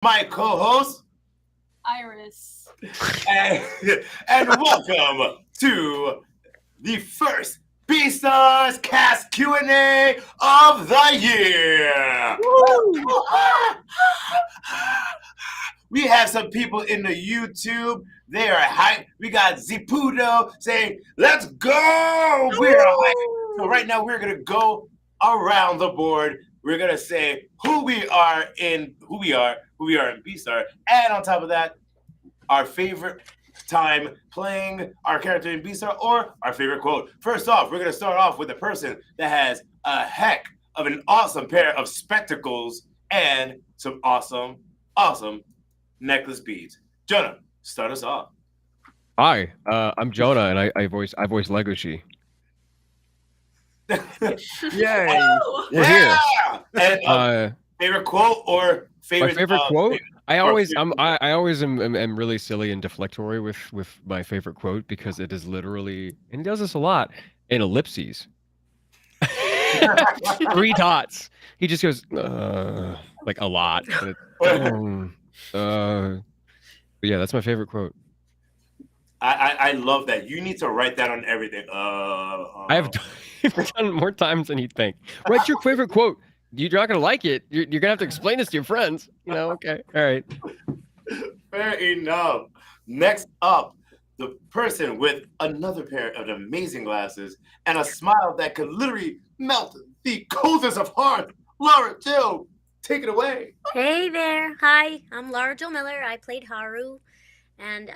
my co-host, Iris. and, and welcome to the first Beastars Cast Q&A of the year. Woo! We have some people in the YouTube. They are hyped. We got Zipudo saying, "Let's go!" We're hyped. So right now we're gonna go around the board. We're gonna say who we are in Beastar, and on top of that, our favorite time playing our character in Beastar or our favorite quote. First off, we're gonna start off with a person that has a heck of an awesome pair of spectacles and some awesome necklace beads. Jonah, start us off. Hi, I'm Jonah, and I voice Legoshi. Yay! We're here. And favorite quote or favorite? My favorite quote. I always am really silly and deflectory with my favorite quote because it is literally, and he does this a lot, in ellipses. 3 dots. He just goes like a lot. But yeah, that's my favorite quote. I love that. You need to write that on everything. I have done it more times than you'd think. Write your favorite quote. You're not gonna like it. You're gonna have to explain this to your friends. Okay, all right. Fair enough. Next up, the person with another pair of amazing glasses and a smile that could literally melt the coldest of hearts. Laura Jill, take it away. Hey there. Hi, I'm Laura Jo Miller. I played Haru. And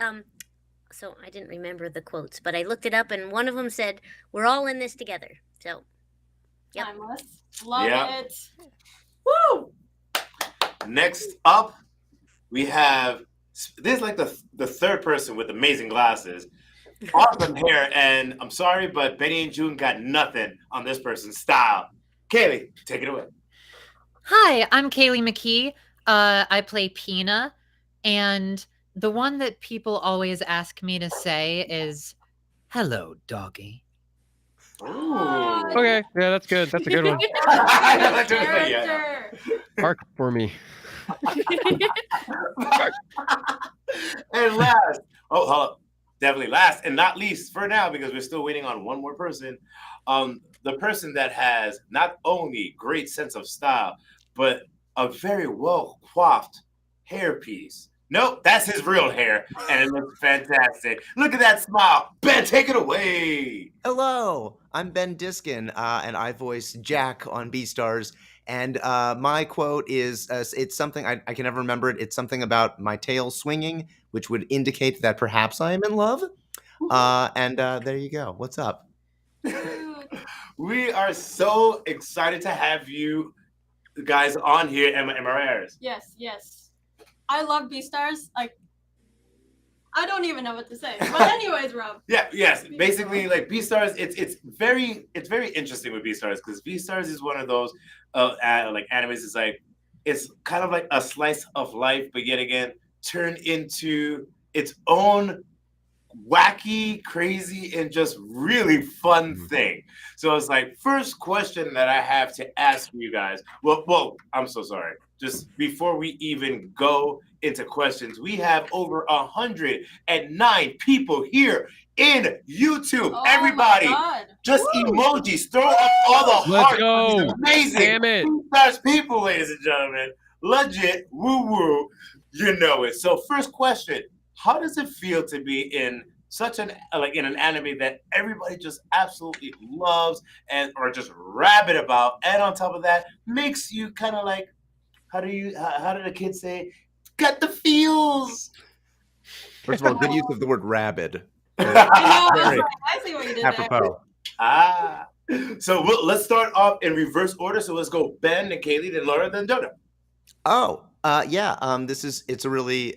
so I didn't remember the quotes, but I looked it up and one of them said, "We're all in this together." So, yep. Timeless. Love Yeah. it. Woo! Next up, we have this is like the third person with amazing glasses, awesome hair, and I'm sorry, but Betty and June got nothing on this person's style. Kaylee, take it away. Hi, I'm Kaylee McKee. I play Pina, and the one that people always ask me to say is, "Hello, doggy." Ooh. Okay, yeah, that's good. That's a good one. Character. Bark for me. And last, hold up. Definitely last and not least for now, because we're still waiting on one more person. The person that has not only great sense of style, but a very well coiffed hairpiece. Nope, that's his real hair, and it looks fantastic. Look at that smile. Ben, take it away. Hello, I'm Ben Diskin, and I voice Jack on Beastars. And my quote is, it's something, I can never remember it. It's something about my tail swinging, which would indicate that perhaps I am in love. And there you go. What's up? We are so excited to have you guys on here, Emma and Marias. Yes. I love Beastars. Like, I don't even know what to say. But anyways, Rob. Yes. Basically, like Beastars, it's very interesting with Beastars because Beastars is one of those like animes. It's kind of like a slice of life, but yet again turned into its own wacky, crazy, and just really fun thing. So it's like first question that I have to ask you guys. Well, I'm so sorry. Just before we even go into questions, we have over 109 people here in YouTube. Oh Everybody, my God. just emojis. Throw up all the Let's hearts. go. It's amazing. Damn it. Beastars people, ladies and gentlemen. Legit, woo. You know it. So first question, how does it feel to be in such an in an anime that everybody just absolutely loves and or just rabid about, and on top of that makes you kind of like, how do the kids say, got the feels? First of all, good use of the word rabid. I know, I was Very like, I see what you did there. apropos. So let's start off in reverse order. So let's go Ben, then Kaylee, then Laura, then Jonah. Oh, yeah. It's a really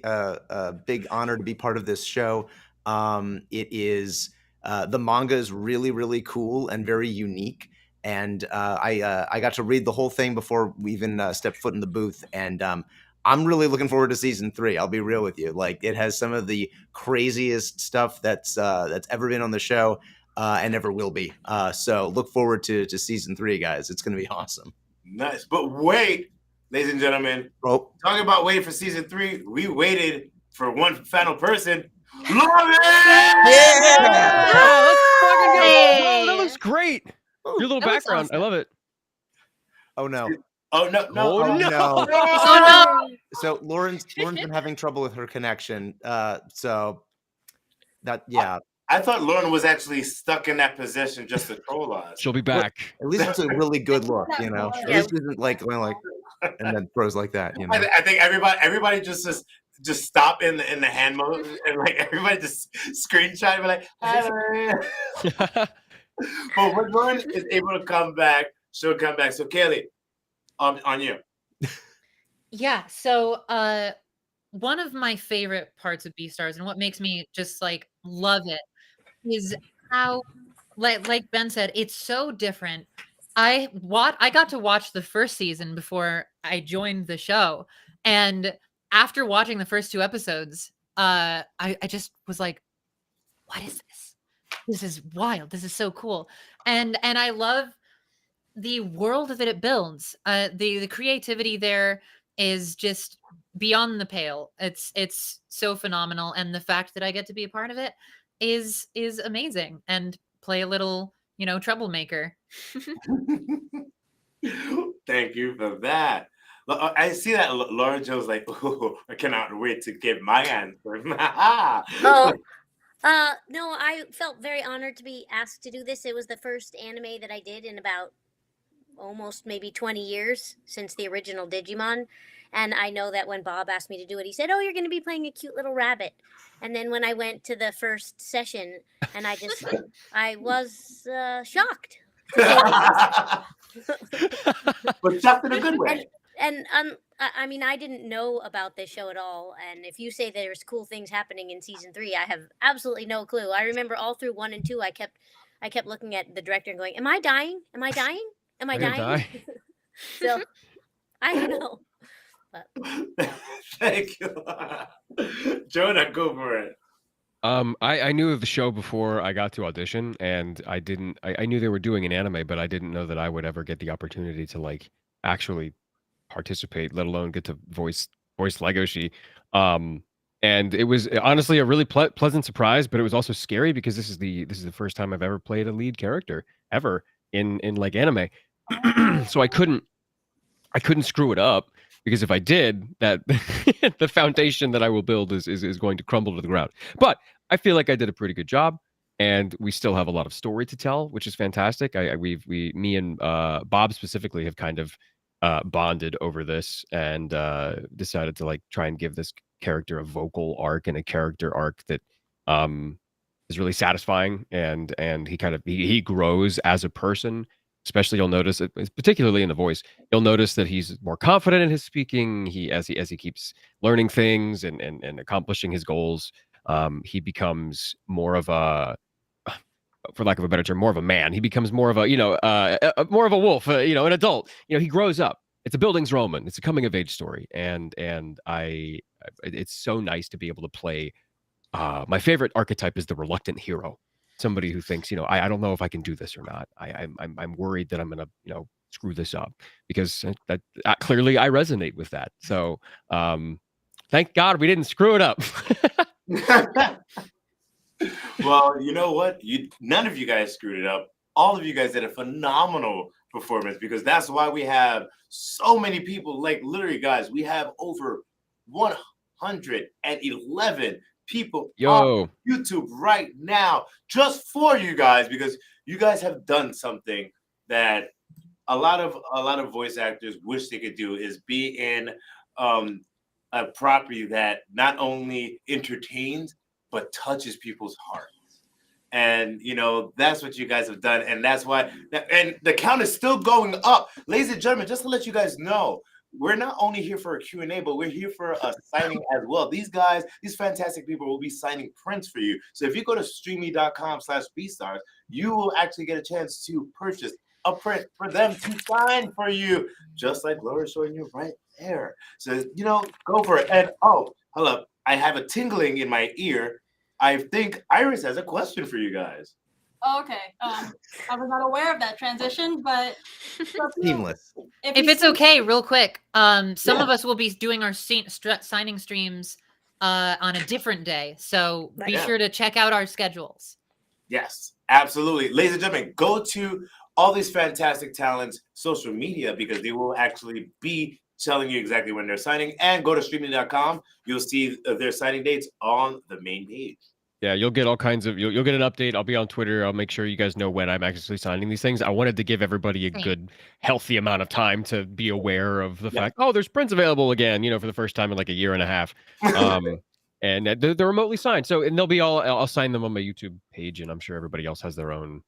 big honor to be part of this show. It is the manga is really, really cool and very unique. And I got to read the whole thing before we even stepped foot in the booth. And I'm really looking forward to season 3. I'll be real with you. Like, it has some of the craziest stuff that's ever been on the show and ever will be. So look forward to season 3, guys. It's going to be awesome. Nice. But wait, ladies and gentlemen, Oh, talking about waiting for season 3, we waited for one final person. Lauren! yeah! Let's fucking go. Hey! Whoa, that looks great. Your little That looks background, I awesome. love it. Oh no. Oh no, no. Oh, no. no. Oh no! So Lauren's been having trouble with her connection. So that I thought Lauren was actually stuck in that position just to troll us. She'll be back. at least it's a really good look, you know. At Yeah. least it isn't like going like and then throws like that, you know. I think everybody just stop in the hand mode and like everybody just screenshot and be like, hi, Lauren. But when Lauren is able to come back, she'll come back. So Kaylee, on you. Yeah, so one of my favorite parts of Beastars and what makes me just like love it is how like Ben said, it's so different. I got to watch the first season before I joined the show. And after watching the first 2 episodes, I just was like, what is this? This is wild. This is so cool. And I love the world that it builds. The creativity there is just beyond the pale. It's so phenomenal, and the fact that I get to be a part of it is amazing, and play a little, troublemaker. Thank you for that. I see that Lauren Joe's like, oh, I cannot wait to get my answer. Oh, no, I felt very honored to be asked to do this. It was the first anime that I did in about almost maybe 20 years since the original Digimon. And I know that when Bob asked me to do it, he said, oh, you're going to be playing a cute little rabbit. And then when I went to the first session, and I was shocked. But shocked in a good way. And I mean, I didn't know about this show at all. And if you say there's cool things happening in season 3, I have absolutely no clue. I remember all through 1 and 2, I kept looking at the director and going, "Am I dying? Am I dying? Am I Are you gonna dying?" die? So I don't know. But Thank you. Jonah, go for it. I knew of the show before I got to audition, and I knew they were doing an anime, but I didn't know that I would ever get the opportunity to like actually participate, let alone get to voice Legoshi. And it was honestly a really pleasant surprise, but it was also scary because this is the first time I've ever played a lead character ever in like anime. So I couldn't screw it up, because if I did, that the foundation that I will build is going to crumble to the ground. But I feel like I did a pretty good job, and we still have a lot of story to tell, which is fantastic. Me and Bob specifically have kind of bonded over this, and decided to like try and give this character a vocal arc and a character arc that is really satisfying, and he grows as a person. Especially, you'll notice it, particularly in the voice, you'll notice that he's more confident in his speaking. As he keeps learning things and accomplishing his goals, he becomes more of a, for lack of a better term, more of a man. He becomes more of a, more of a wolf, an adult. He grows up. It's a Bildungsroman. It's a coming of age story, and it's so nice to be able to play. My favorite archetype is the reluctant hero. Somebody who thinks, I don't know if I can do this or not. I'm worried that I'm gonna, screw this up, because that clearly I resonate with that. So, thank God we didn't screw it up. Well, you know what? None of you guys screwed it up. All of you guys did a phenomenal performance, because that's why we have so many people. Like, literally, guys, we have over 111 people on YouTube right now just for you guys, because you guys have done something that a lot of voice actors wish they could do, is be in a property that not only entertains but touches people's hearts. And that's what you guys have done, and that's why, and the count is still going up. Ladies and gentlemen, just to let you guys know, we're not only here for a Q&A, but we're here for a signing as well. These guys, these fantastic people, will be signing prints for you. So if you go to streamy.com/Beastars, you will actually get a chance to purchase a print for them to sign for you, just like Laura's showing you right there. So, go for it. And hello, I have a tingling in my ear. I think Iris has a question for you guys. Oh, okay. I was not aware of that transition, but Seamless. If it's okay, real quick, some Yeah. of us will be doing our signing streams on a different day, so be Yeah. sure to check out our schedules. Yes, absolutely. Ladies and gentlemen, go to all these fantastic talents' social media because they will actually be telling you exactly when they're signing. And go to streaming.com. You'll see their signing dates on the main page. Yeah, you'll get all kinds of you'll get an update. I'll be on Twitter. I'll make sure you guys know when I'm actually signing these things. I wanted to give everybody a Same. good, healthy amount of time to be aware of the Yeah. fact, oh, there's prints available again, for the first time in like a year and a half. And they're remotely signed. So, and they'll be I'll sign them on my YouTube page, and I'm sure everybody else has their own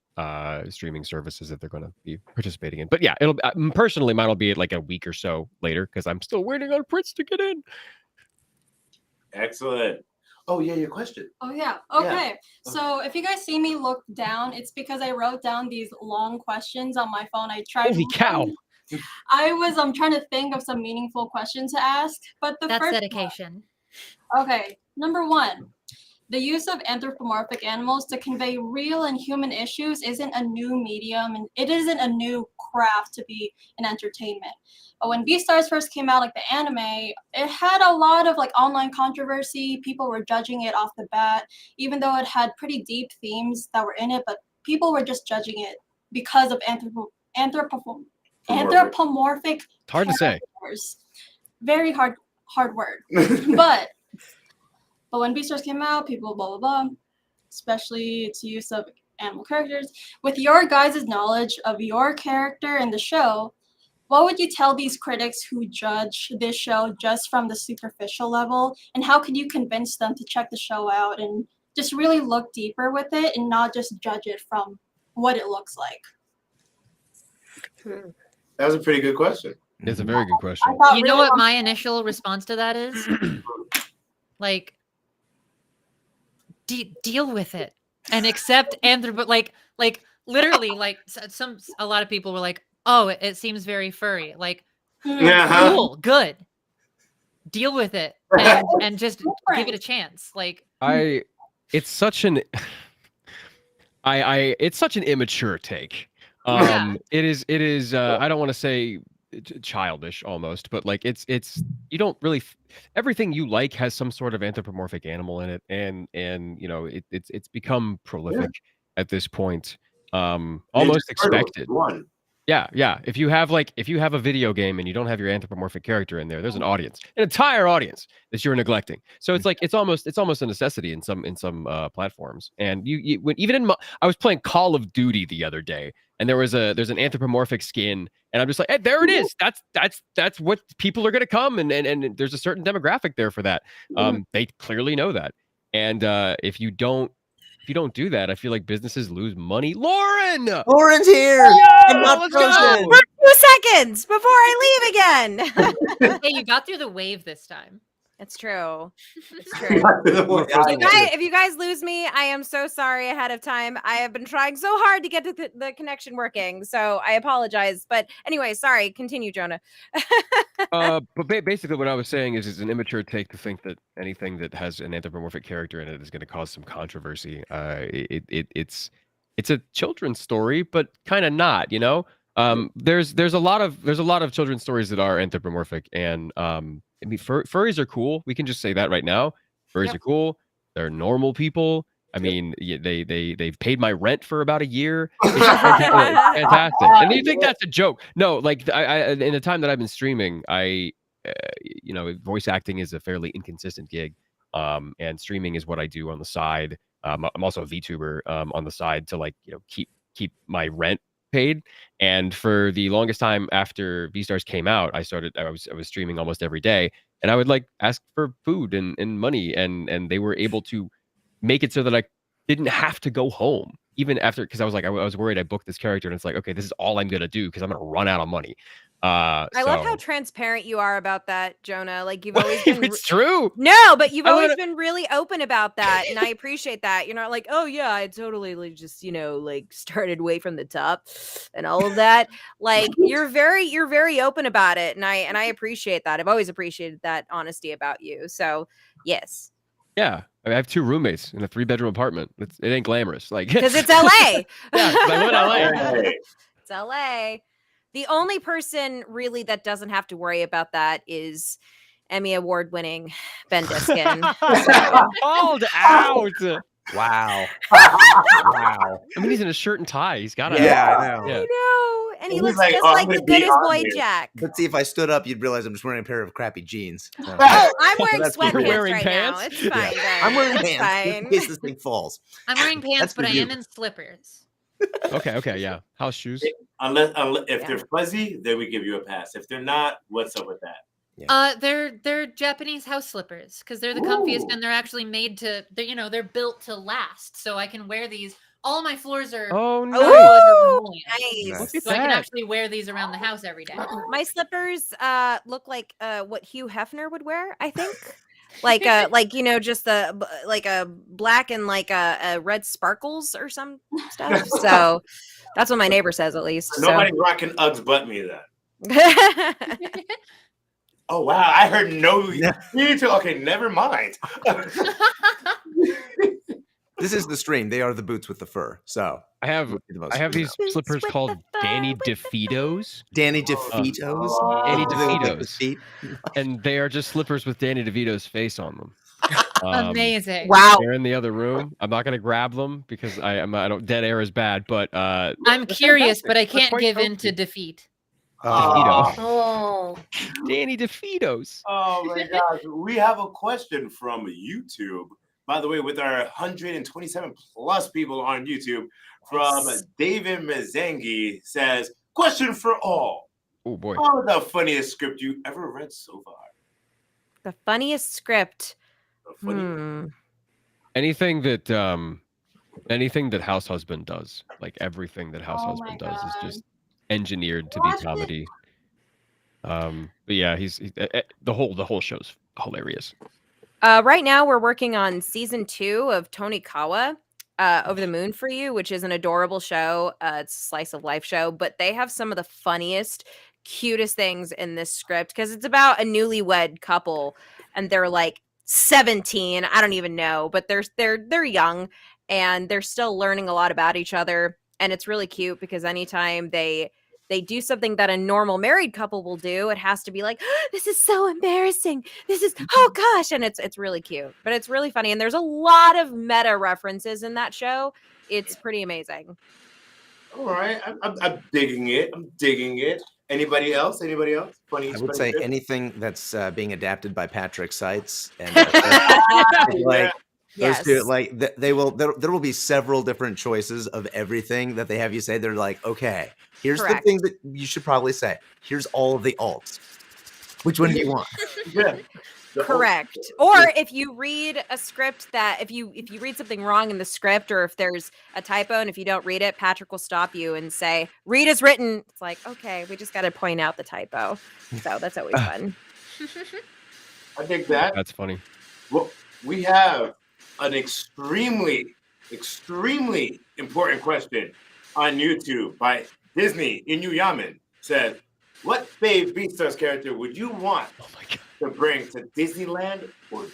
streaming services that they're going to be participating in. But yeah, it'll personally mine will be like a week or so later because I'm still waiting on prints to get in. Excellent. Oh, yeah, your question. Oh, yeah. Okay. So if you guys see me look down, it's because I wrote down these long questions on my phone. I tried. Holy cow. I was trying to think of some meaningful questions to ask, but That's dedication. Okay. Number 1. The use of anthropomorphic animals to convey real and human issues isn't a new medium, and it isn't a new craft to be an entertainment. But when Beastars first came out, like the anime, it had a lot of like online controversy. People were judging it off the bat, even though it had pretty deep themes that were in it. But people were just judging it because of anthropomorphic. It's hard to say. Very hard word. But when Beastars came out, people blah, blah, blah, especially its use of animal characters. With your guys' knowledge of your character in the show, what would you tell these critics who judge this show just from the superficial level? And how could you convince them to check the show out and just really look deeper with it and not just judge it from what it looks like? That was a pretty good question. It's a very good question. You know what my initial response to that is? Like, deal with it and accept like literally, like a lot of people were like, oh, it seems very furry. Like, cool, good. Deal with it and just give it a chance. Like, it's such an immature take. Yeah. It is I don't want to say childish almost, but like it's you don't really everything you like has some sort of anthropomorphic animal in it, and it's become prolific at this point. Almost expected. Yeah. If you have a video game and you don't have your anthropomorphic character in there, there's an entire audience that you're neglecting. So it's like it's almost a necessity in some platforms. And I was playing Call of Duty the other day, and there's an anthropomorphic skin, and I'm just like, hey, there it is. That's what people are gonna come, and there's a certain demographic there for that. They clearly know that, and if you don't do that, I feel like businesses lose money. Lauren's here. Yeah, not let's frozen. go. 2 seconds before I leave again. hey, you got through the wave this time. It's true. It's true. If you guys lose me, I am so sorry ahead of time. I have been trying so hard to get the connection working, so I apologize. But anyway, sorry. Continue, Jonah. But basically, what I was saying is, it's an immature take to think that anything that has an anthropomorphic character in it is going to cause some controversy. It's a children's story, but kind of not. There's a lot of children's stories that are anthropomorphic, and I mean, furries are cool. We can just say that right now. Furries are cool. They're normal people. I mean, they've paid my rent for about a year. It's fantastic. And you think that's a joke? No, like I in the time that I've been streaming, voice acting is a fairly inconsistent gig, and streaming is what I do on the side. I'm also a VTuber on the side to keep my rent paid. And for the longest time after Beastars came out, I was streaming almost every day, and I would ask for food and money, and they were able to make it so that I didn't have to go home even after, because I was worried I booked this character, and it's like, okay, this is all I'm gonna do because I'm gonna run out of money. I love how transparent you are about that, Jonah. Like, you've always been. It's true. No, but you've always been really open about that, and I appreciate that. You're not like, oh yeah, I totally just started way from the top and all of that. Like, you're very open about it, and I appreciate that. I've always appreciated that honesty about you. So yes. Yeah, I have 2 roommates in a 3-bedroom apartment. It ain't glamorous. Like Because it's LA. Yeah, 'cause I live in LA. Hey. It's LA. The only person really that doesn't have to worry about that is Emmy Award winning Ben Diskin. Called out. Wow. Wow. I mean, he's in a shirt and tie. He's got to. Yeah, I know. I Yeah. know. And he He's looks like, just "Oh, I'm like gonna the be goodest on boy this." Jack. But see, if I stood up, you'd realize I'm just wearing a pair of crappy jeans. So. Oh, I'm wearing That's sweatpants weird. Wearing right pants? now. It's fine. Ben. I'm wearing It's pants in fine. case this thing falls. I'm wearing pants, That's but I for you. am in slippers. Okay, yeah. House shoes. Unless if Yeah. they're fuzzy, then we give you a pass. If they're not, what's up with that? They're Japanese house slippers because they're the comfiest Ooh. and they're actually made to. They're built to last, so I can wear these. All my floors are Oh, wood nice. or linoleum, Nice. Look at so I can that. actually wear these around the house every day. My slippers look like what Hugh Hefner would wear, I think. Like just like a black and like a red sparkles or some stuff. So that's what my neighbor says at least. Nobody rocking Uggs but me then. So. Oh wow, I heard no. Yeah. Okay, never mind. This is the stream. They are the boots with the fur. So I have these Boots slippers with called the fur, Danny with the DeFitos, Danny DeVito's. Danny Do they look like the DeVito's. feet? and they are just slippers with Danny DeVito's face on them. Amazing. Wow. They're in the other room. I'm not gonna grab them because I don't. Dead air is bad, but I'm they're curious, fantastic. but I They're can't quite give in comfy. to defeat. DeVito. Oh. Danny DeVito's. Oh my gosh, we have a question from YouTube. By the way, with our 127 plus people on YouTube, from David Mazangi says, question for all. Oh boy. What was the funniest script you ever read so far? The funniest script. The funniest. Anything that House Husband does, like everything that House Oh Husband my does, is God. just engineered to be Watch it. comedy. But yeah, the whole show's hilarious. Right now we're working on season 2 of Tony Kawa, Over the Moon for You, which is an adorable show. It's a slice of life show, but they have some of the funniest, cutest things in this script because it's about a newlywed couple and they're like 17. I don't even know, but they're young and they're still learning a lot about each other. And it's really cute because anytime they do something that a normal married couple will do, it has to be like, oh, this is so embarrassing. This is, oh gosh. And it's really cute, but it's really funny. And there's a lot of meta references in that show. It's pretty amazing. All right, I'm digging it. I'm digging it. Anybody else? Anybody else? Funny. I would say script? anything that's being adapted by Patrick Seitz and Yeah. like those Yes. two, like there will be several different choices of everything that they have you say. They're like, okay, here's Correct. the things that you should probably say. Here's all of the alts. Which one do you want? Yeah. The Correct. whole- Or if you read a script that if you read something wrong in the script or if there's a typo and if you don't read it, Patrick will stop you and say, read as written. It's like, okay, we just got to point out the typo. So that's always fun. I think that. That's funny. Well, we have an extremely important question on YouTube by Disney Inuyasha. Said, what fave Beastars character would you want Oh my god. to bring to Disneyland or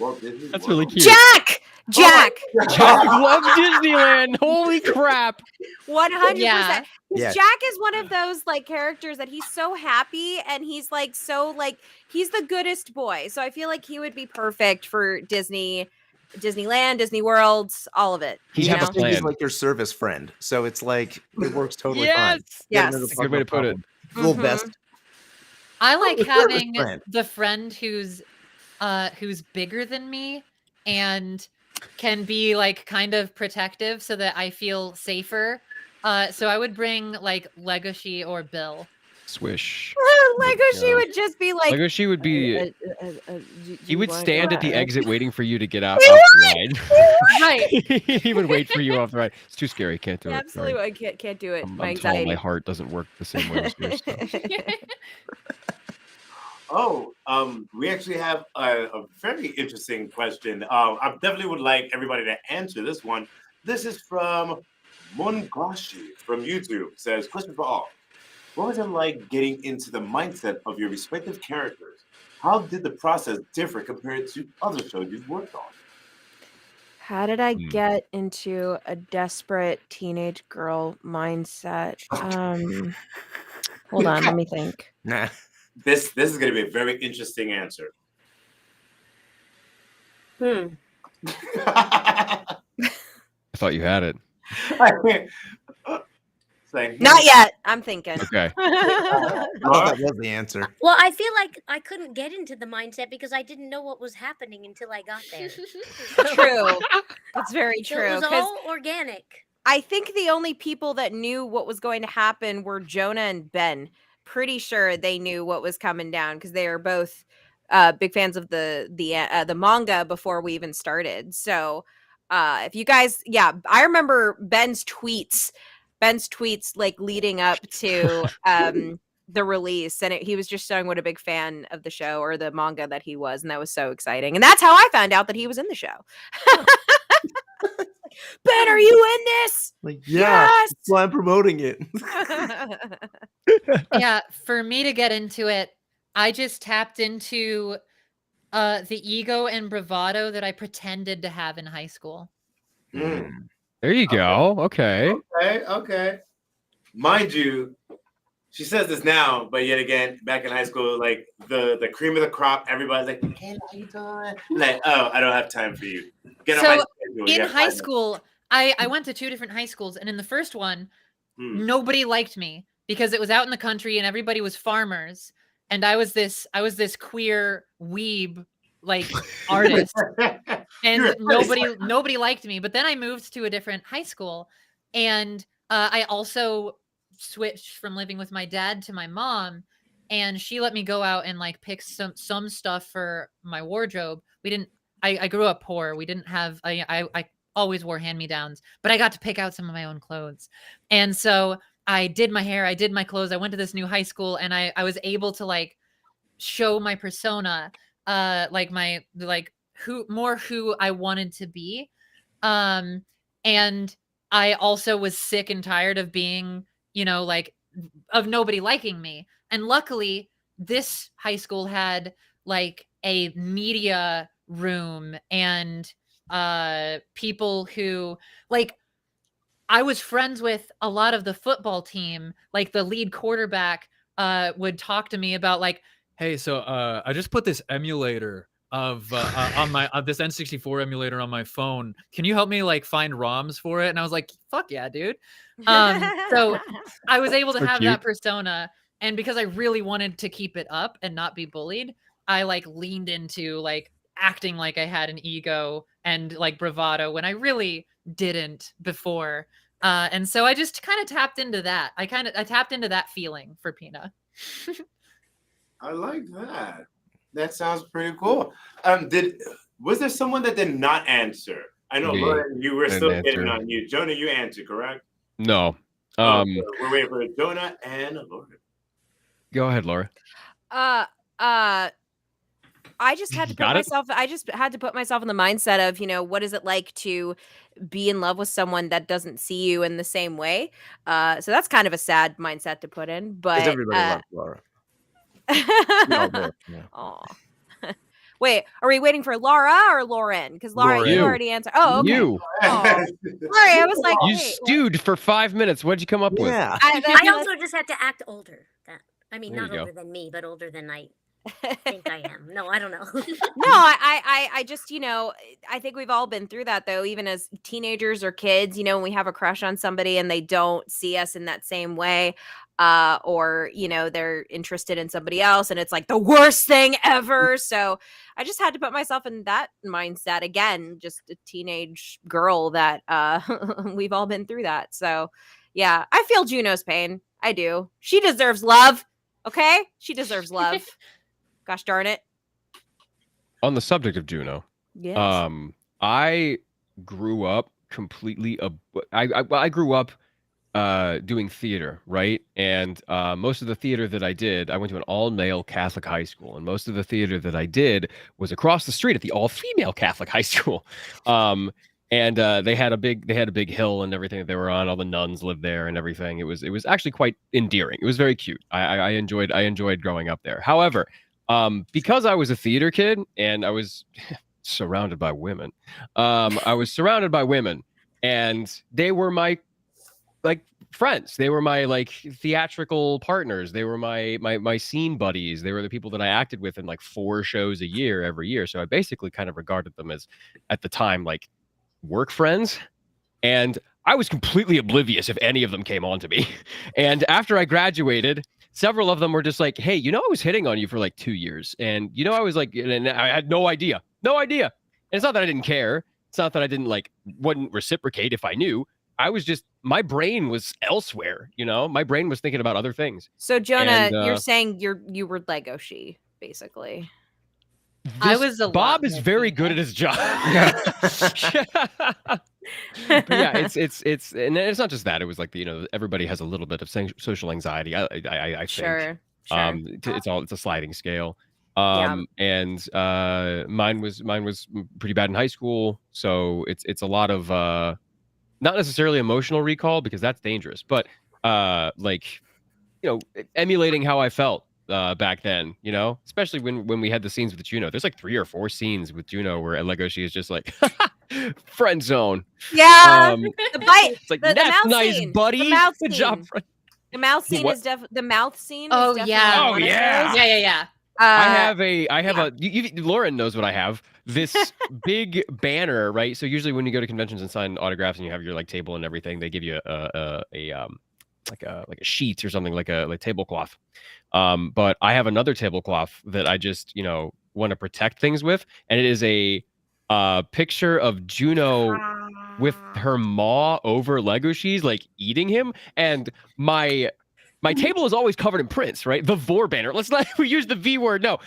Walt Disney That's World? really cute. Jack! Jack! I love Disneyland. Holy crap. 100%. Yeah. Because Yes. Jack is one of those like characters that he's so happy and he's like so like he's the goodest boy. So I feel like he would be perfect for Disneyland, Disney World, all of it. He'd you have a know? He's plan. like your service friend. So it's like it works totally fine. Yes. Get into Yes. the That's a good way to put it. problem. Little Mhm. best. I like the service having friend. the friend who's bigger than me and can be like kind of protective so that I feel safer. So I would bring like Legoshi or Bill. Swish. Legoshi would just be like Legoshi would be. He would stand at the exit waiting for you to get out He off the Right. ride. He would wait for you off the ride. It's too scary. Can't do it. Sorry. Absolutely, I can't do it. I'm My tall. anxiety. My heart doesn't work the same way as yours. So. Oh, we actually have a very interesting question. I definitely would like everybody to answer this one. This is from Mungashi from YouTube. Says, question for all. What was it like getting into the mindset of your respective characters? How did the process differ compared to other shows you've worked on? How did I get into a desperate teenage girl mindset? Hold on, let me think. Nah. This is going to be a very interesting answer. I thought you had it. Not yet. I'm thinking. Okay. I thought that was the answer. Well, I feel like I couldn't get into the mindset because I didn't know what was happening until I got there. True. That's very So true. it was 'cause all organic. I think the only people that knew what was going to happen were Jonah and Ben. Pretty sure they knew what was coming down because they are both big fans of the manga before we even started. So if you guys, yeah, I remember Ben's tweets like leading up to the release, and he was just showing what a big fan of the show or the manga that he was, and that was so exciting. And that's how I found out that he was in the show. Ben, are you in this? Like, yeah, Yes! that's why I'm promoting it. Yeah, for me to get into it, I just tapped into the ego and bravado that I pretended to have in high school. Mm. There you go. Okay. Okay. Mind you, she says this now, but yet again, back in high school, like the cream of the crop, everybody's like, "Hey, how you doing?" Like, "Oh, I don't have time for you." Get on my So schedule. You in have high 5 school, I went to 2 different high schools, and in the first one, minutes. nobody liked me because it was out in the country and everybody was farmers, and I was this queer weeb like artist, and nobody liked me. But then I moved to a different high school, and I also switched from living with my dad to my mom, and she let me go out and like pick some stuff for my wardrobe. We didn't. I grew up poor. We didn't have. I always wore hand-me-downs, but I got to pick out some of my own clothes, and so I did my hair. I did my clothes. I went to this new high school, and I was able to like show my persona, like my who I wanted to be, and I also was sick and tired of being, like of nobody liking me. And luckily, this high school had like a media room and people who like I was friends with a lot of the football team. Like the lead quarterback would talk to me about like, hey, so I just put this emulator of on my this N64 emulator on my phone. Can you help me like find ROMs for it? And I was like, fuck yeah, dude. So I was able to So have cute. that persona, and because I really wanted to keep it up and not be bullied, I like leaned into like acting like I had an ego and like bravado when I really didn't before. And so I just kind of tapped into that. I tapped into that feeling for Pina. I like that. That sounds pretty cool. Was there someone that did not answer? I know, Me. Lauren, you were Didn't still answer. getting on you. Jonah, you answered, correct? No. Okay, we're waiting for Jonah and Lauren. Go ahead, Laura. I just had to put Got it? myself I just had to put myself in the mindset of, what is it like to be in love with someone that doesn't see you in the same way? So that's kind of a sad mindset to put in, but Because everybody loves Laura. No, both, yeah. Aw. Wait, are we waiting for Laura or Lauren? Because Laura, Lauren. you You. already answered. Oh, okay. You. Aw. Sorry, I was like, You wait, what? stewed for 5 minutes. What'd you come up with? Yeah. I also just had to act older. I mean, There not you go. older than me, but older than I think I am. No, I don't know. No, I just, I think we've all been through that though, even as teenagers or kids, when we have a crush on somebody and they don't see us in that same way, or, they're interested in somebody else and it's like the worst thing ever. So I just had to put myself in that mindset again, just a teenage girl that, we've all been through that. So yeah, I feel Juno's pain. I do. She deserves love. Okay. She deserves love. Gosh darn it. On the subject of Juno, Yes. I grew up completely. I grew up doing theater, right? And most of the theater that I did, I went to an all-male Catholic high school, and most of the theater that I did was across the street at the all-female Catholic high school. And they had a big hill and everything that they were on. All the nuns lived there and everything. It was actually quite endearing. It was very cute. I enjoyed growing up there. However, because I was a theater kid and I was surrounded by women. I was surrounded by women, and they were my like friends. They were my like theatrical partners. They were my scene buddies. They were the people that I acted with in like 4 shows a year every year. So I basically kind of regarded them as, at the time, like work friends. And I was completely oblivious if any of them came on to me. And after I graduated, several of them were just like, hey, I was hitting on you for like 2 years. And I was like, and I had no idea. And it's not that I didn't care. It's not that I wouldn't reciprocate if I knew. I was just, my brain was elsewhere, my brain was thinking about other things. So Jonah, you're saying you were Lego she, basically. Bob is very good at his job. But yeah, it's and it's not just that. It was like everybody has a little bit of social anxiety. I think. Sure. It's a sliding scale. Yeah. And mine was pretty bad in high school. So it's a lot of not necessarily emotional recall, because that's dangerous, but emulating how I felt back then, especially when we had the scenes with Juno. There's like 3 or 4 scenes with Juno where Legoshi is just like friend zone. Yeah, the bite. It's like, the that's mouth nice, scene. buddy. The mouth Good scene. job. The mouth scene what? is the mouth scene. Oh, is yeah. definitely one of Yeah. those. I have Lauren knows what I have. This big banner, right? So usually when you go to conventions and sign autographs and you have your like table and everything, they give you a sheet or something, like tablecloth. But I have another tablecloth that I just want to protect things with, and it is a picture of Juno with her maw over Legoshi's, like eating him, and my table is always covered in prints, right? The Vor banner. Let's not we use the V word. No.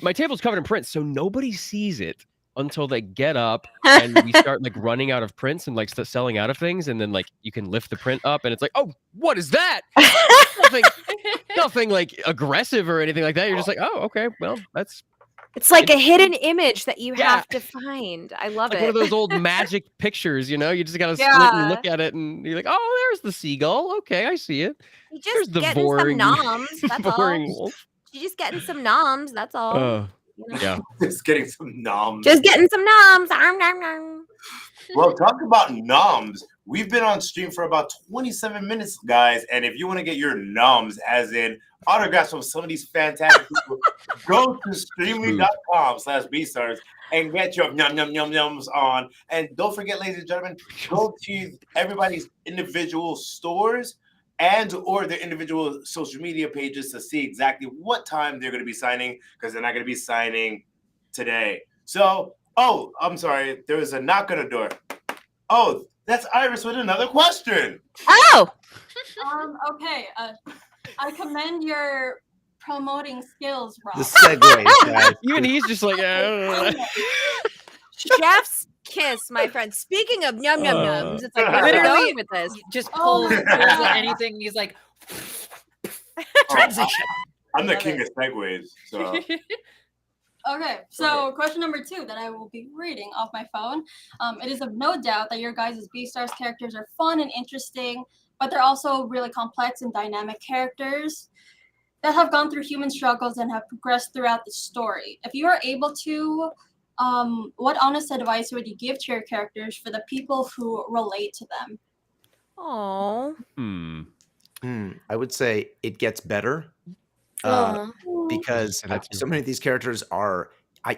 My table's covered in prints, so nobody sees it until they get up and we start like running out of prints and like selling out of things, and then like you can lift the print up and it's like, oh, what is that? nothing like aggressive or anything like that. You're just like, oh, okay, well, it's like a hidden image that you have to find. I love like it. one of those old magic pictures, you just gotta split and look at it, and you're like, oh, there's the seagull. Okay, I see it. You just the getting boring, some noms. That's boring all. wolf. You're just getting some noms. That's all. Yeah. Just getting some noms. Just getting some noms. Nom, nom, nom. Well, talk about noms. We've been on stream for about 27 minutes, guys. And if you want to get your noms, as in autographs from some of these fantastic people, go to streamly.com/Beastars and get your nums on. And don't forget, ladies and gentlemen, go to everybody's individual stores or their individual social media pages to see exactly what time they're going to be signing, because they're not going to be signing today. So, I'm sorry. There was a knock on the door. Oh, that's Iris with another question. Oh. Okay. I commend your promoting skills, Rob. The segues, guys. Even he's just like, Chef's kiss, my friend. Speaking of num nums, it's like, where are we Literally, going with this? Just pulls anything. He's like, transition. I'm the king of segues. So. Okay, so question number 2 that I will be reading off my phone. It is of no doubt that your guys' Beastars characters are fun and interesting, but they're also really complex and dynamic characters that have gone through human struggles and have progressed throughout the story. If you are able to, what honest advice would you give to your characters for the people who relate to them? Oh. I would say it gets better. Because so many of these characters are,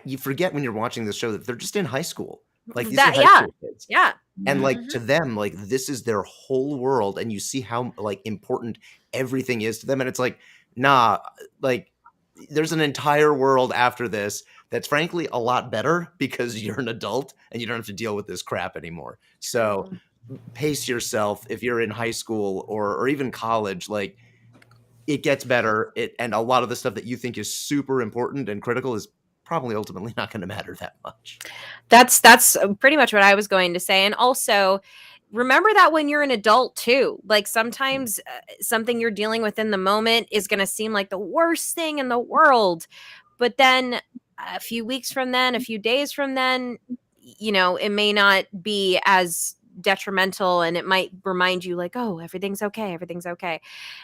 you forget when you're watching this show that they're just in high school. Like these are high school kids. Yeah. And like to them, like this is their whole world, and you see how like important everything is to them. And it's like, nah, like there's an entire world after this that's frankly a lot better because you're an adult and you don't have to deal with this crap anymore. So pace yourself if you're in high school or even college. Like, it gets better. And a lot of the stuff that you think is super important and critical is probably ultimately not going to matter that much. That's pretty much what I was going to say. And also, remember that when you're an adult too, like sometimes something you're dealing with in the moment is going to seem like the worst thing in the world. But then a few weeks from then, a few days from then, it may not be as detrimental, and it might remind you like, oh, everything's okay.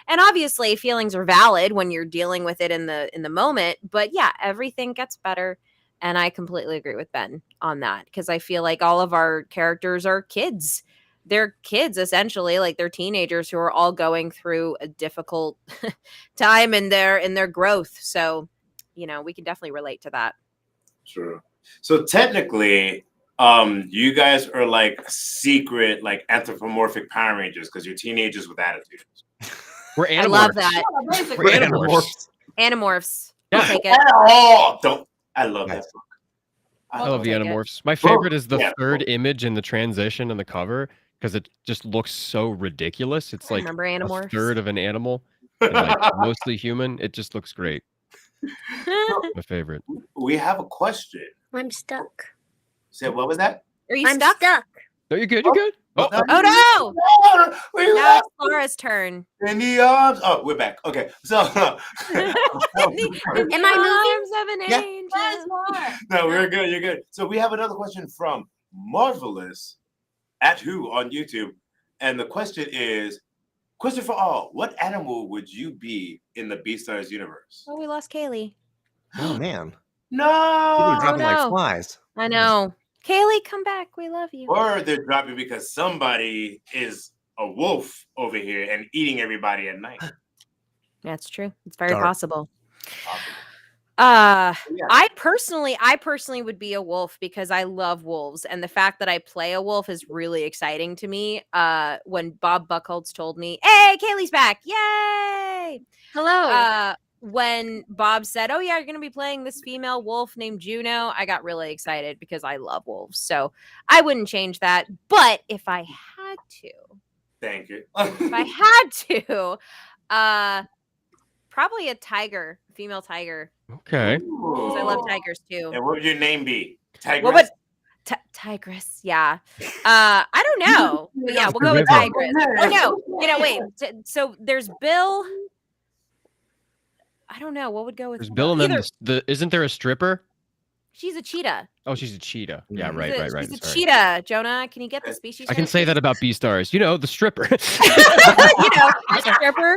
And obviously feelings are valid when you're dealing with it in the moment, but yeah, everything gets better. And I completely agree with Ben on that because I feel like all of our characters are kids. They're kids essentially, like they're teenagers who are all going through a difficult time in their growth. So, you know, we can definitely relate to that. True. So technically, you guys are like secret, like anthropomorphic Power Rangers because you're teenagers with attitudes. We're animorphs. I love that. We're animorphs. Animorphs. Yeah. I'll take it. Oh, don't I love that book. I love the take it. Animorphs. My favorite is the Yeah. third image in the transition and the cover because it just looks so ridiculous. It's I like remember a Animorphs. third of an animal and like mostly human. It just looks great. My favorite. We have a question. I'm stuck. Say, what was that? Are you I'm stuck? stuck. No, you're good. You're good. Oh, Oh no! We Now lost it's Laura's turn. in the arms. Oh, we're back. Okay, so Am I Arms of an Yeah. angel. no, we're good. You're good. So we have another question from Marvelous at Who on YouTube, and the question is: question for all. What animal would you be in the Beastars universe? Oh, we lost Kaylee. Oh man, No. people are dropping no. like flies. I know. Kaylee, come back. We love you. Or they're dropping because somebody is a wolf over here and eating everybody at night. That's true. It's very Dark. possible. Yeah. I personally would be a wolf because I love wolves, and the fact that I play a wolf is really exciting to me. When Bob Buckholz told me, "Hey, Kaylee's back! Yay!" Hello. When Bob said, "Oh yeah, you're gonna be playing this female wolf named Juno," I got really excited because I love wolves. So I wouldn't change that. But if I had to, Thank you. if I had to, probably a tiger, female tiger. okay. Because I love tigers too. And what would your name be? Tigress? What would Tigress? Yeah. I don't know. But yeah, we'll go with River. Tigress. Oh no. Wait. So there's Bill. I don't know. What would go with There's Bill and then either- the isn't there a stripper? She's a cheetah. Oh, she's a cheetah. Yeah, Mhm. right. She's a Sorry. cheetah. Jonah, can you get the species? I can say that about Beastars. You know, the stripper. a stripper.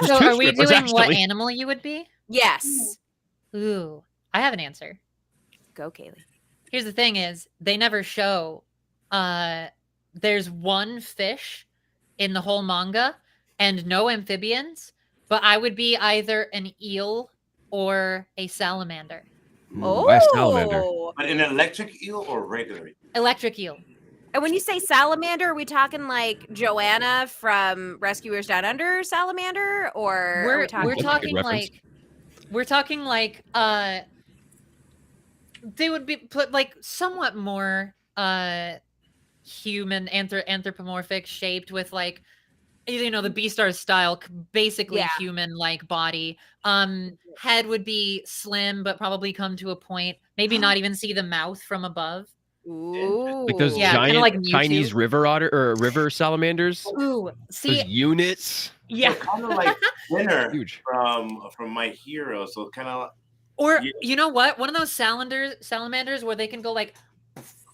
So two are we strippers, doing what actually. animal you would be? Yes. Ooh, I have an answer. Go, Kaylee. Here's the thing is they never show there's one fish in the whole manga and no amphibians, but I would be either an eel or a salamander. Why a salamander? But an electric eel or regular eel? Electric eel. And when you say salamander, are we talking like Joanna from Rescuers Down Under salamander, or are we talking? We're That's a good talking reference. like they would be put like somewhat more human anthropomorphic shaped with like you know the Beastars style basically Yeah. human like body. Head would be slim but probably come to a point, maybe not even see the mouth from above. Ooh. Like those Yeah, kinda giant like Mewtwo. Chinese river otter or river salamanders. Ooh, see, Those units. yeah. Kind of like Dinner Huge. from My Hero. So kind of Or Yeah. you know what? One of those salamanders where they can go like,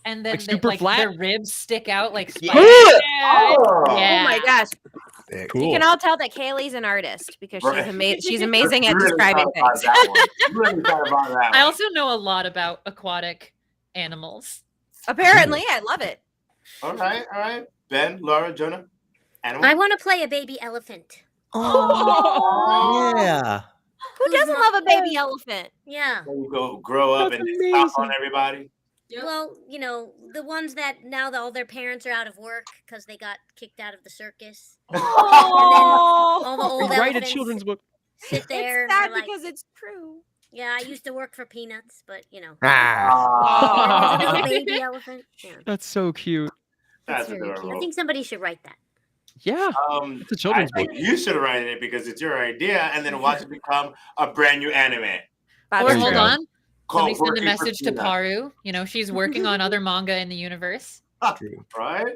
and then Like super flat? their ribs stick out like Yeah. spikes. Oh. Oh my gosh. Sick. Cool. You can all tell that Kaylee's an artist because she's Right. she's amazing at Really describing thought about things. that one. Really thought about that I one. also know a lot about aquatic animals. Apparently, I love it. All right. Ben, Laura, Jonah, animal. I want to play a baby elephant. Oh, yeah. Who doesn't love a baby elephant? Yeah. You go grow up That's and they stop on everybody. Yep. Well, you know, the ones that now all their parents are out of work because they got kicked out of the circus. Oh, All the old Write a elephants children's book. sit there. it's and sad they're like, because it's true. yeah, I used to work for peanuts, but you know. Ah. There's a little baby elephant. Yeah. That's so cute. That's very cute. adorable. I think somebody should write that. Yeah. It's a children's I think you should write it because it's your idea, and then watch it become a brand new anime. That's Or There you hold go. on, called somebody send a Working for message to Peanuts. Paru. You know, she's working on other manga in the universe. True. Right?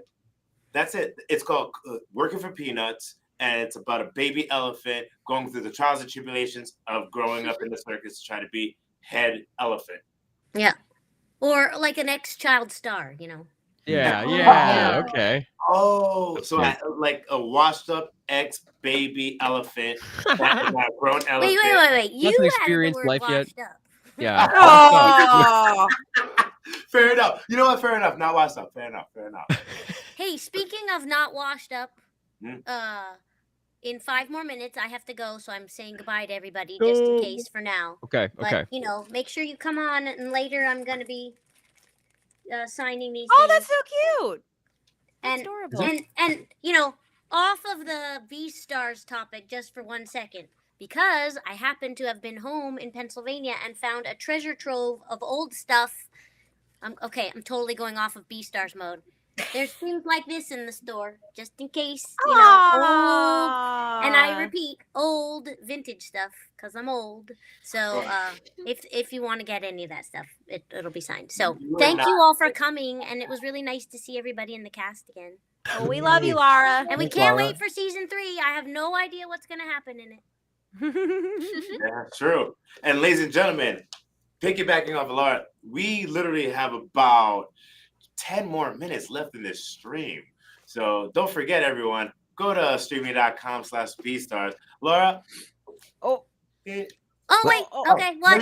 That's it. It's called Working for Peanuts, and it's about a baby elephant going through the trials and tribulations of growing up in the circus to try to be head elephant. Or like an ex-child star, you know. Yeah. Yeah. Okay. Oh, That's so sweet. like a washed-up ex-baby elephant, that is now a grown elephant. Wait. You Hasn't added experienced the word life yet. washed up. Yeah. Oh. Fair enough. You know what? Fair enough. Not washed up. Fair enough. Fair enough. Hey, speaking of not washed up, Hmm? in 5 more minutes I have to go, so I'm saying goodbye to everybody just in case for now. Okay. But Okay. you know, make sure you come on, and later I'm gonna be signing these. Oh, things. that's so cute. That's And adorable. and you know, off of the Beastars topic just for 1 second, because I happen to have been home in Pennsylvania and found a treasure trove of old stuff. I'm totally going off of Beastars mode. There's things like this in the store, just in case, you know, old, and I repeat, old vintage stuff, because I'm old. So if you want to get any of that stuff, it'll be signed. So thank you all for coming, and it was really nice to see everybody in the cast again. Oh, we love you, Lara. And we Thanks, can't Lara. wait for season 3. I have no idea what's going to happen in it. Yeah, true. And ladies and gentlemen, piggybacking off of Laura, we literally have about 10 more minutes left in this stream. So don't forget, everyone, go to streaming.com/Beastars. Laura. Oh. Oh, wait. Oh. Okay, what?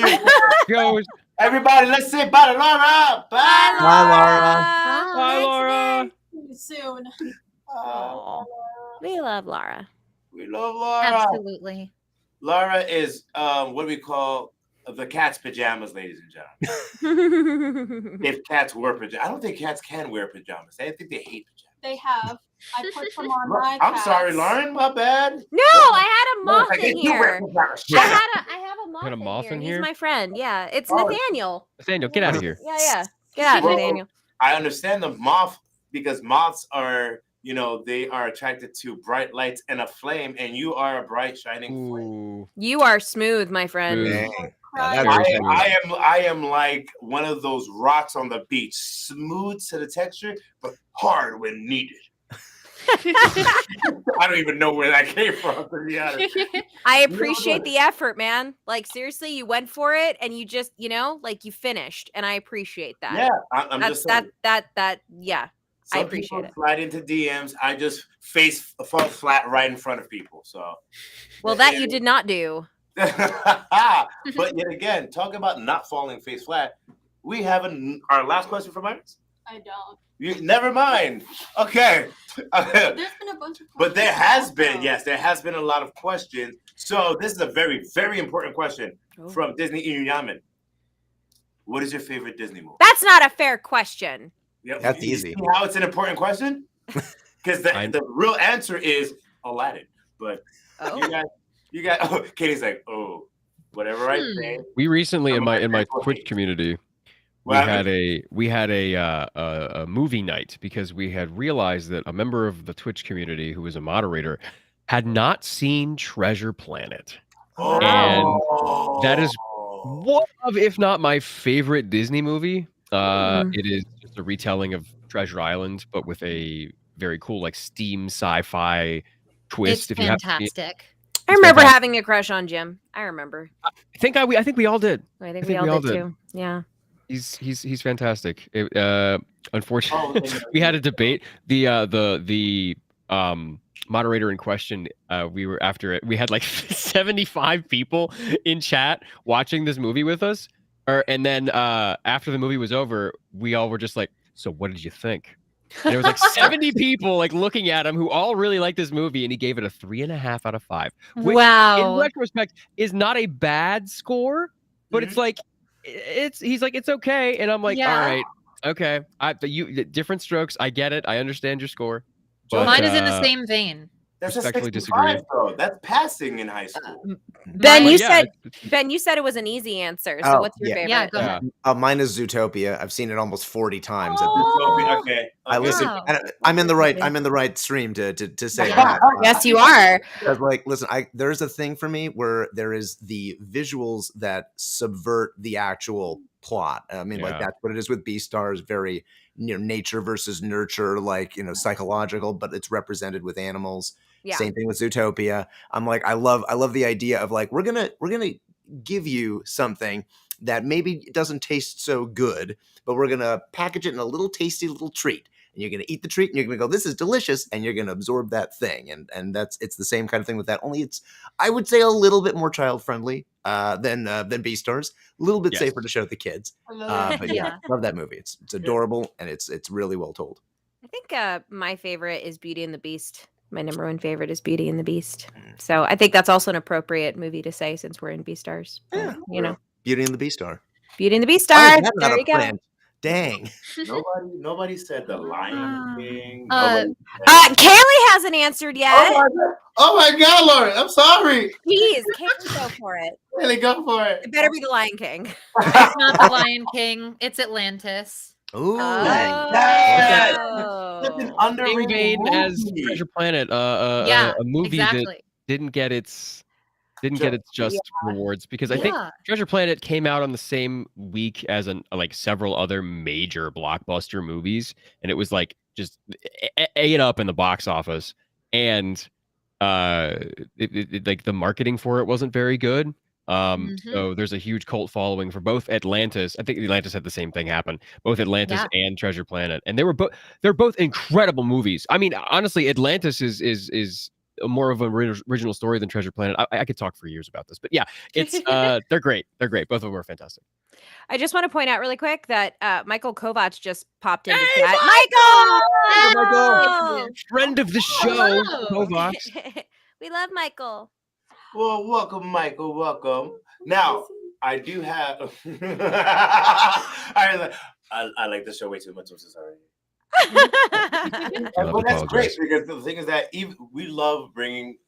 Goes. Everybody, let's say bye to Laura. Bye. Bye, Laura. Bye, Laura. See you soon. Oh, we love Lara. We love Laura. Absolutely. Laura is what do we call the cat's pajamas, ladies and gentlemen. If cats wear pajamas, I don't think cats can wear pajamas. I think they hate pajamas. They have. I put them on my I'm cats. sorry, Lauren. My bad. No, I had a moth Like, they in do wear here. pajamas. I have a moth, Got a moth in He's here? my friend. Yeah, it's Oh. Nathaniel. Nathaniel, get out of here. Yeah. Get out, Well, Nathaniel. I understand the moth because moths are, they are attracted to bright lights and a flame, and you are a bright shining flame. Ooh. You are smooth, my friend. Smooth. Dang. Cry. Now Very that's- smooth. I am like one of those rocks on the beach, smooth to the texture, but hard when needed. I don't even know where that came from, to be honest. I appreciate the effort, man. Like seriously, you went for it, and you just, like you finished, and I appreciate that. Yeah, I'm That's just saying. yeah. Some I appreciate people it. slide into DMs. I just fall flat right in front of people. So, Well, that you did not do. but yet again, talking about not falling face flat, we have our last question for Myers. I don't. You never mind. Okay. There's been a bunch of. But there has questions been, also. yes, there has been a lot of questions. So this is a very, very important question Oh. from Disney Inuyasha. What is your favorite Disney movie? That's not a fair question. Yep. That's You easy. see how it's an important question? Because the real answer is Aladdin. But Oh. you guys. Oh, Katie's like, oh, whatever I say. We recently in my Aladdin. Twitch community we What had happened? a movie night because we had realized that a member of the Twitch community who was a moderator had not seen Treasure Planet. Oh. that is One of, if not my favorite Disney movie. It is just a retelling of Treasure Island, but with a very cool like steam sci-fi twist. It's if you haven't seen it. fantastic. I remember fantastic. having a crush on Jim. I remember. I think we all did. I think think we all we did all too. Yeah. He's fantastic. Unfortunately, Oh, we had a debate. The moderator in question, we were after it. We had like 75 people in chat watching this movie with us. And then after the movie was over, we all were just like, "So what did you think?" And there was like 70 people like looking at him who all really liked this movie, and he gave it a 3.5 out of 5. Which, in Wow. retrospect, is not a bad score, but it's like he's like it's okay, and I'm like, Yeah. all right, okay. Different strokes. I get it. I understand your score. But, Mine is in the same vein. That's a respectfully 65, disagree. though. That's passing in high school. Ben, But you yeah, said it was an easy answer. So Oh, what's your yeah. favorite? Yeah, go ahead. Mine is Zootopia. I've seen it almost 40 times. Okay. I listen. Wow. And I'm in the right stream to say that. Yes, you are. Because, like, listen, there's a thing for me where there is the visuals that subvert the actual plot. I mean, like Yeah. that's what it is with Beastars. Very, nature versus nurture, like psychological, but it's represented with animals. Yeah. Same thing with Zootopia. I'm like, I love the idea of like we're gonna give you something that maybe doesn't taste so good, but we're gonna package it in a little tasty little treat. and you're going to eat the treat and you're going to go, this is delicious, and you're going to absorb that thing. And it's the same kind of thing with that. Only it's, I would say, a little bit more child friendly than Beastars. A little bit safer to show the kids. But yeah, love that movie. It's adorable, and it's really well told. I think my favorite is Beauty and the Beast. My number one favorite is Beauty and the Beast. So I think that's also an appropriate movie to say since we're in Beastars. Yeah, you know, Beauty and the Beastar. Beauty and the Beastar. There you go. Print. Dang. Nobody said the Lion King. Kaylee hasn't answered yet. Oh my God, Lauren, I'm sorry. Please, Kaylee, go for it. Kaylee, go for it. It better be the Lion King. It's not the Lion King. It's Atlantis. Ooh. That's an underrated Made movie. as Treasure Planet, Yeah, a movie exactly. that didn't get its just rewards, because I think Treasure Planet came out on the same week as like several other major blockbuster movies, and it was like just ate up in the box office, and like the marketing for it wasn't very good. So there's a huge cult following for both Atlantis. I think Atlantis had the same thing happen. Both Atlantis and Treasure Planet, and they're both incredible movies. I mean, honestly, Atlantis is more of an original story than Treasure Planet. I could talk for years about this, but yeah, it's they're great. They're great. Both of them are fantastic. I just want to point out really quick that Michael Kovacs just popped into chat. Michael! Friend of the show, Kovacs. We love Michael. Well, welcome, Michael. Welcome. Now, I do have. I like this show way too much. I'm so sorry. But that's great, because the thing is that even we love bringing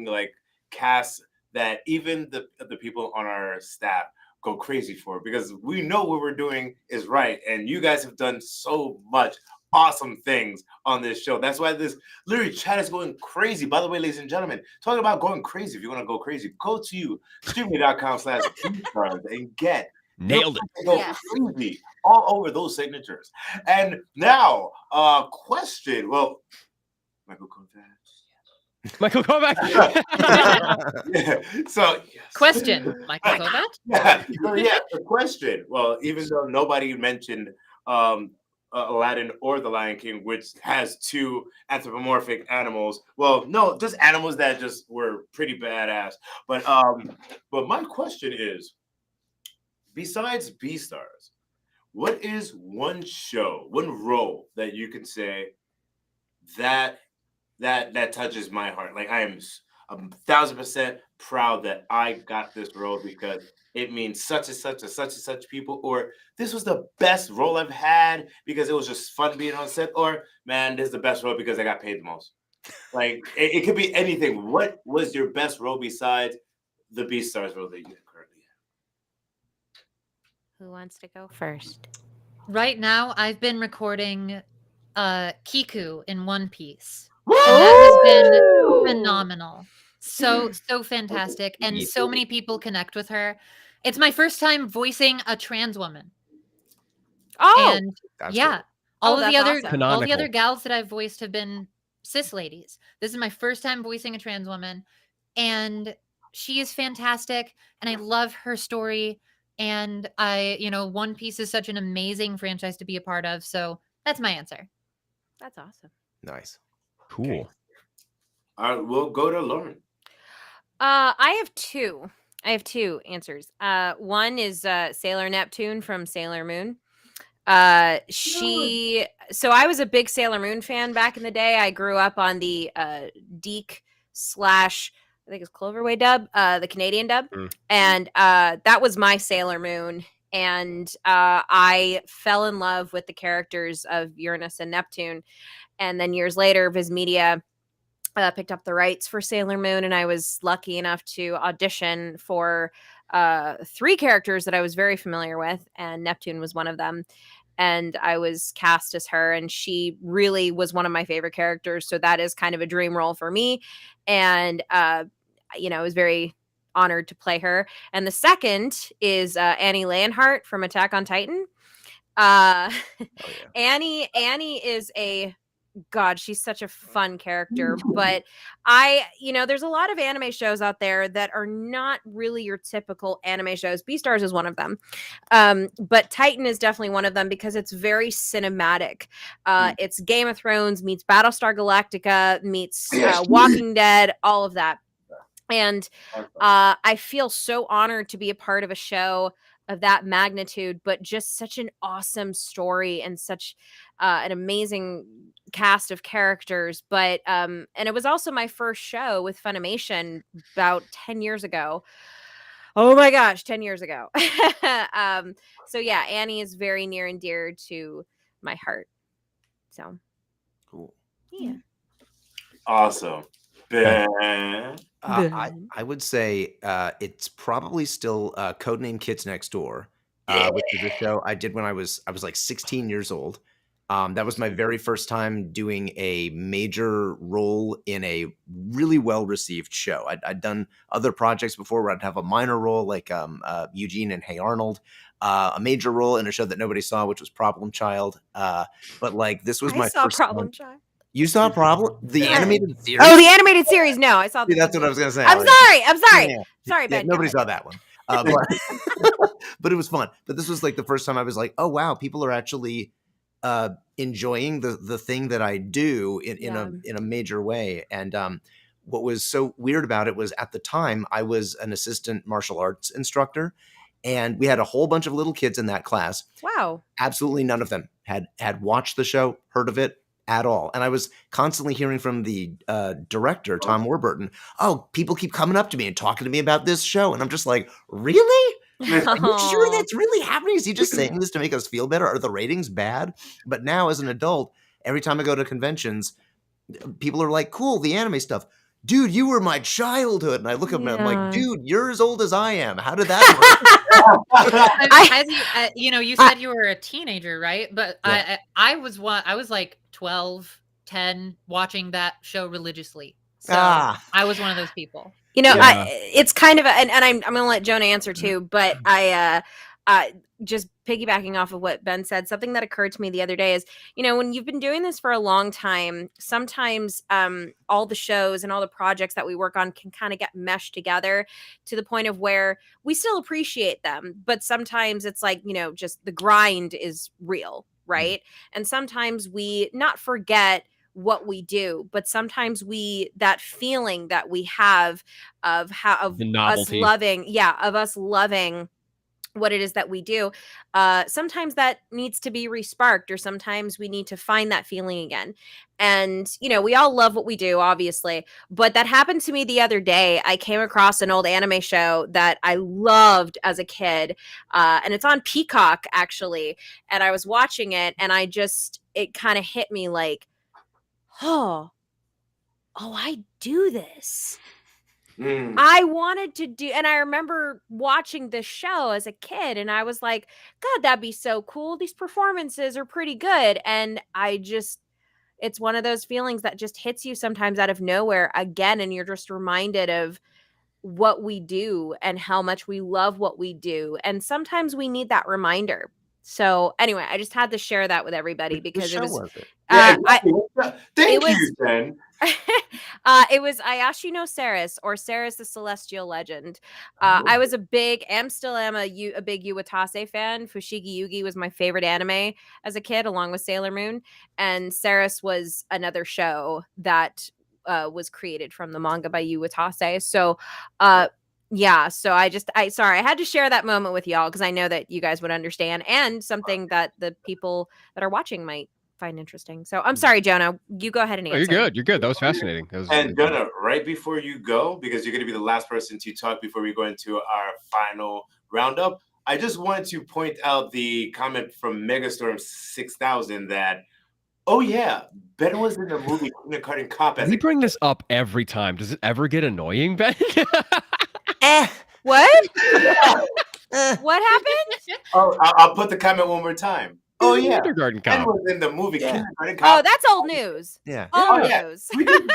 like casts that even the people on our staff go crazy for, because we know what we're doing is right, and you guys have done so much awesome things on this show. That's why this literally chat is going crazy. By the way, ladies and gentlemen, talking about going crazy, if you want to go crazy, go to streaming.com/Beastars and get nailed it. Go crazy all over those signatures. And now, question. Well, Michael Kovacs. Michael Kovacs. Yeah. So Question, Michael Kovacs. The question. Well, even though nobody mentioned Aladdin or the Lion King, which has two anthropomorphic animals. Well, no, just animals that just were pretty badass. But my question is, besides Beastars, what is one show, one role that you can say that touches my heart? Like, I am 1,000% proud that I got this role because it means such and such and such and such people, or this was the best role I've had because it was just fun being on set, or man, this is the best role because I got paid the most. Like, it could be anything. What was your best role besides the Beastars role that you currently have? Who wants to go first? Right now, I've been recording Kiku in One Piece. Woo! And that has been phenomenal. So fantastic. And so many people connect with her. It's my first time voicing a trans woman. Oh, and yeah. All the other gals that I've voiced have been cis ladies. This is my first time voicing a trans woman. And she is fantastic. And I love her story. And One Piece is such an amazing franchise to be a part of. So that's my answer. That's awesome. Nice. Cool. Okay. All right, we'll go to Lauren. I have two answers. One is Sailor Neptune from Sailor Moon. So I was a big Sailor Moon fan back in the day. I grew up on the Deke / I think it's Cloverway dub, the Canadian dub. And that was my Sailor Moon. And I fell in love with the characters of Uranus and Neptune. And then years later, Viz Media picked up the rights for Sailor Moon, and I was lucky enough to audition for 3 characters that I was very familiar with, and Neptune was one of them. And I was cast as her, and she really was one of my favorite characters. So that is kind of a dream role for me. And, I was very honored to play her. And the second is Annie Leonhardt from Attack on Titan. Annie is a God, she's such a fun character. But there's a lot of anime shows out there that are not really your typical anime shows. Beastars is one of them. But Titan is definitely one of them because it's very cinematic. It's Game of Thrones meets Battlestar Galactica meets Walking Dead, all of that. And I feel so honored to be a part of a show of that magnitude, but just such an awesome story and such an amazing cast of characters. But and it was also my first show with Funimation about 10 years ago. Oh my gosh, 10 years ago. So yeah, Annie is very near and dear to my heart. So Cool. Yeah. Awesome. Ben. I would say it's probably still Codename Kids Next Door, which is a show I did when I was like 16 years old. That was my very first time doing a major role in a really well-received show. I'd done other projects before where I'd have a minor role like Eugene and Hey Arnold, a major role in a show that nobody saw, which was Problem Child. But like this was my first Problem time. Child. You saw Problem? The animated series? Oh, the animated series. No, I saw. See, that's what I was gonna say. I'm sorry. Yeah. Sorry, Ben. Nobody saw that one. But it was fun. But this was like the first time I was like, oh wow, people are actually enjoying the thing that I do in a major way. And what was so weird about it was at the time I was an assistant martial arts instructor, and we had a whole bunch of little kids in that class. Wow. Absolutely none of them had watched the show, heard of it at all. And I was constantly hearing from the director, Tom Warburton, oh, people keep coming up to me and talking to me about this show. And I'm just like, really? Are you sure that's really happening? Is he just saying this to make us feel better? Are the ratings bad? But now as an adult, every time I go to conventions, people are like, cool, the anime stuff. Dude, you were my childhood. And I look at him and I'm like, dude, you're as old as I am. How did that work? You said you were a teenager, right? But Yeah. I was like 12, 10, watching that show religiously. So I was one of those people. It's kind of and I'm going to let Jonah answer too, but I just piggybacking off of what Ben said, something that occurred to me the other day is, when you've been doing this for a long time, sometimes all the shows and all the projects that we work on can kind of get meshed together to the point of where we still appreciate them, but sometimes it's like, just the grind is real, right? And sometimes we not forget what we do, but sometimes that feeling that we have of us loving what it is that we do, sometimes that needs to be resparked, or sometimes we need to find that feeling again. And we all love what we do, obviously, but that happened to me the other day. I came across an old anime show that I loved as a kid, and it's on Peacock actually, and I was watching it and it kind of hit me like, oh, I do this. I wanted to do, and I remember watching this show as a kid, and I was like, God, that'd be so cool. These performances are pretty good. And it's one of those feelings that just hits you sometimes out of nowhere again, and you're just reminded of what we do and how much we love what we do. And sometimes we need that reminder. So anyway, I just had to share that with everybody because it was. Thank you, Ben. It was Ayashi no Ceres, or Ceres the Celestial Legend. I was still am a big Uwatase fan. Fushigi Yugi was my favorite anime as a kid, along with Sailor Moon. And Ceres was another show that was created from the manga by Uwatase. So, so I had to share that moment with y'all because I know that you guys would understand, and something that the people that are watching might find interesting. So I'm sorry, Jonah, you go ahead and answer. You're good. That was fascinating. And Jonah, right before you go, because you're going to be the last person to talk before we go into our final roundup, I just wanted to point out the comment from Megastorm 6000 that, oh yeah, Ben was in the movie Kindergarten Cop. We bring this up every time. Does it ever get annoying, Ben? What? What happened? Oh, I'll put the comment one more time. Oh yeah, Kindergarten Ben Cop. was in the movie Kindergarten Cop. Oh, that's old news. Yeah. Old news.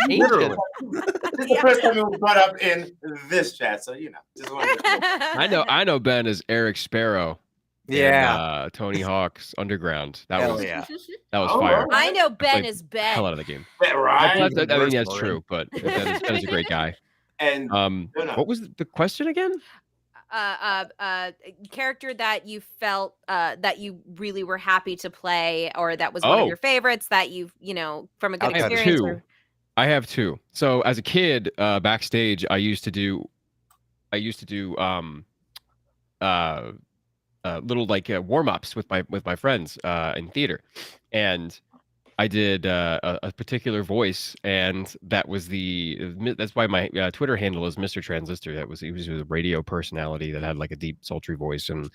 Literally. This is the first time it was brought up in this chat, so just wanted to I know Ben as Eric Sparrow Yeah. and Tony Hawk's Underground. That Hell was yeah. that was Oh, fire. all I right. know I Ben played is the hell out Ben. of the game. Yeah, right. I mean, Reverse that's Lauren. true, but Ben is a great guy. And Jonah, What was the question again? Character that you felt that you really were happy to play, or that was one of Oh. your favorites that you know from a good I have experience. two. Or... I have two. So as a kid, backstage, I used to do little like warm-ups with my friends in theater, and I did a particular voice, and that's why my Twitter handle is Mr. Transistor. He was a radio personality that had like a deep, sultry voice, and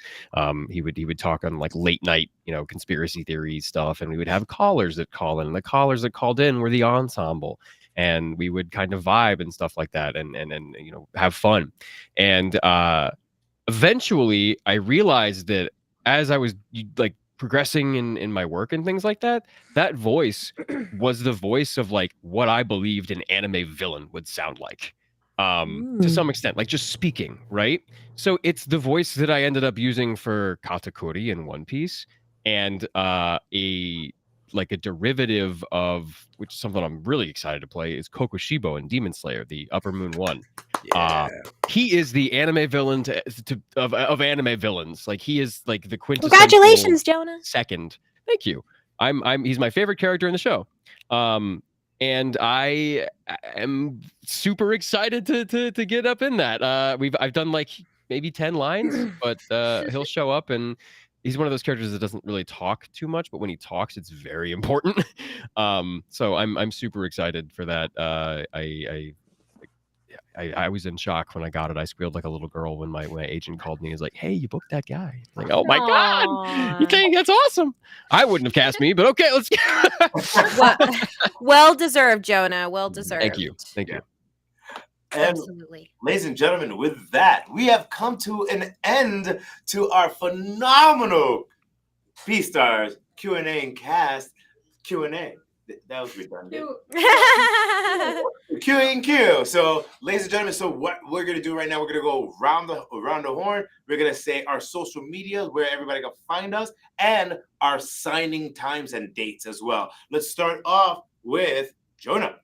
he would talk on like late night, conspiracy theory stuff, and we would have callers that call in. And the callers that called in were the ensemble, and we would kind of vibe and stuff like that, and have fun, and eventually I realized that as I was like progressing in my work and things like that, that voice was the voice of like what I believed an anime villain would sound like. To some extent, like just speaking, right? So it's the voice that I ended up using for Katakuri in One Piece, and a derivative of, which is something I'm really excited to play, is Kokushibo in Demon Slayer, the Upper Moon one. Yeah. He is the anime villain of anime villains. Like he is like the quintessential Congratulations, Jonah. second. Thank you. He's my favorite character in the show. And I am super excited to get up in that. I've done like maybe 10 lines, but he'll show up, and he's one of those characters that doesn't really talk too much, but when he talks, it's very important. So I'm super excited for that. I was in shock when I got it. I squealed like a little girl when my agent called me. He's like, "Hey, you booked that guy." Like, oh my god, you think that's awesome? I wouldn't have cast me, but okay, let's go. Well deserved, Jonah. Well deserved. Thank you. And Absolutely. ladies and gentlemen, with that, we have come to an end to our phenomenal Beastars Q&A and cast Q&A. That was redundant. Q and Q. So, ladies and gentlemen, so what we're gonna do right now, we're gonna go around the horn. We're gonna say our social media, where everybody can find us, and our signing times and dates as well. Let's start off with Jonah.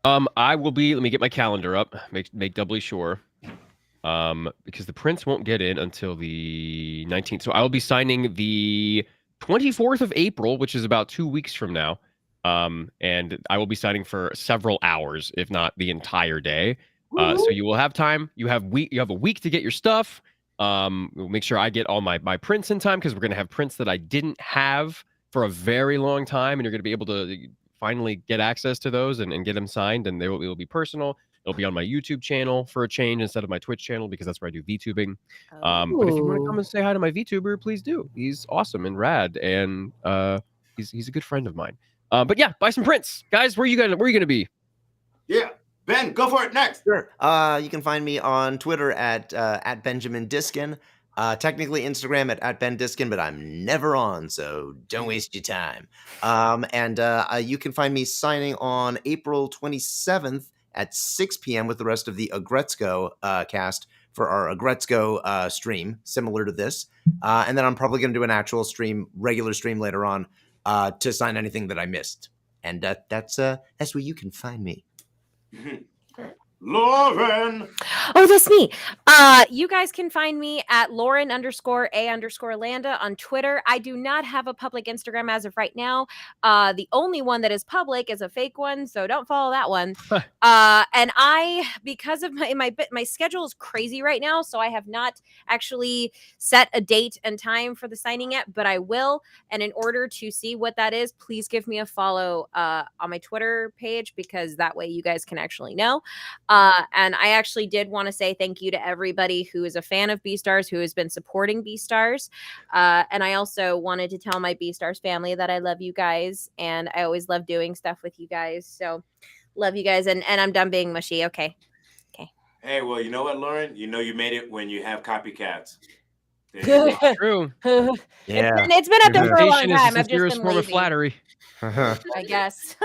I will be. Let me get my calendar up. Make doubly sure. Because the prince won't get in until the 19th. So I will be signing the 24th of April, which is about 2 weeks from now. And I will be signing for several hours, if not the entire day. So you will have time. You have a week to get your stuff. We'll make sure I get all my prints in time, because we're gonna have prints that I didn't have for a very long time, and you're gonna be able to finally get access to those and get them signed, and it will be personal. It'll be on my YouTube channel for a change instead of my Twitch channel, because that's where I do VTubing. But if you want to come and say hi to my VTuber, please do. He's awesome and rad, and he's a good friend of mine. But yeah, buy some prints, guys. Where are you gonna be? Yeah, Ben, go for it next. Sure. You can find me on Twitter at Benjamin Diskin. Technically Instagram at Ben Diskin, but I'm never on, so don't waste your time. And you can find me signing on April 27th at 6 p.m. with the rest of the Agretzko cast for our Agretzko stream, similar to this. And then I'm probably going to do an actual regular stream later on to sign anything that I missed. And that's where you can find me. Lauren. Oh, that's me. You guys can find me at Lauren_A_Landa on Twitter. I do not have a public Instagram as of right now. The only one that is public is a fake one, so don't follow that one. And because of my schedule is crazy right now, so I have not actually set a date and time for the signing yet, but I will. And in order to see what that is, please give me a follow on my Twitter page, because that way you guys can actually know. And I actually did want to say thank you to everybody who is a fan of Beastars, who has been supporting Beastars. And I also wanted to tell my Beastars family that I love you guys, and I always love doing stuff with you guys. So love you guys, and I'm done being mushy. Okay. Hey, well, you know what, Lauren? You know you made it when you have copycats. True. Yeah. It's been up there for a long Imitation is time. the I've just sincerest been form of lazy, flattery. I guess.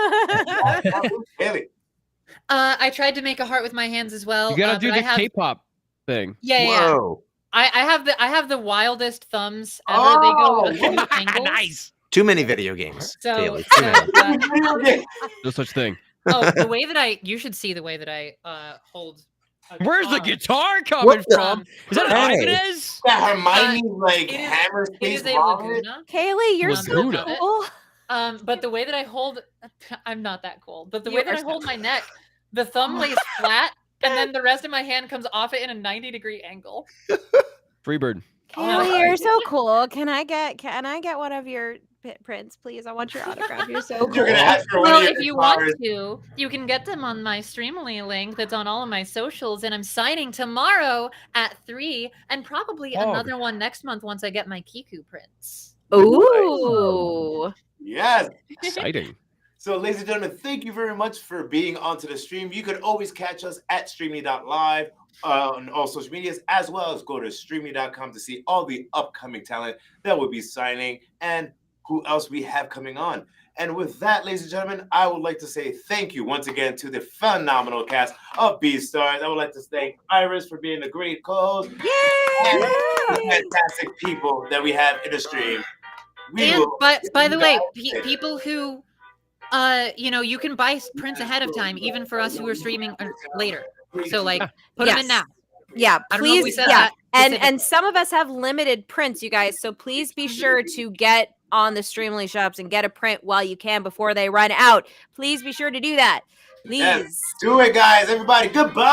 Haley. I tried to make a heart with my hands as well. You gotta do but the K-pop thing. Yeah. Whoa. I have the wildest thumbs ever. They go a few angles. Nice. Too many video games, So, Kaylee. Too many. No such thing. oh, the way that you should see the way that I hold. A Where's the guitar. guitar coming the- from? Is that an Hey. Ibanez? That Hermione it is- hammer It space is a wallet. Laguna. Kaylee, you're so Laguna. cool. But the way that I hold, I'm not that cool. But the You way that are I so hold my neck, the thumb lays flat, and then the rest of my hand comes off it in a 90-degree angle. Freebird. Kaylee, you're so cool. Can I get one of your prints, please? I want your autograph. You're so cool. You're gonna ask for one Well, of your if you want guitars. to, you can get them on my Streamly link that's on all of my socials, and I'm signing tomorrow at 3, and probably Oh. another one next month once I get my Kiku prints. Ooh. Yes. Exciting. So, ladies and gentlemen, thank you very much for being onto the stream. You can always catch us at streamy.live on all social medias, as well as go to streamy.com to see all the upcoming talent that will be signing and who else we have coming on. And with that, ladies and gentlemen, I would like to say thank you once again to the phenomenal cast of Beastars. I would like to thank Iris for being a great co-host. And the fantastic people that we have in the stream. But by the way, people who you can buy prints ahead of time, even for us who are streaming later. So like put them in now. Yeah, I don't know if we please. said Yeah, that and some of us have limited prints, you guys. So please be sure to get on the Streamly shops and get a print while you can before they run out. Please be sure to do that. Please. Yes, do it, guys. Everybody, goodbye.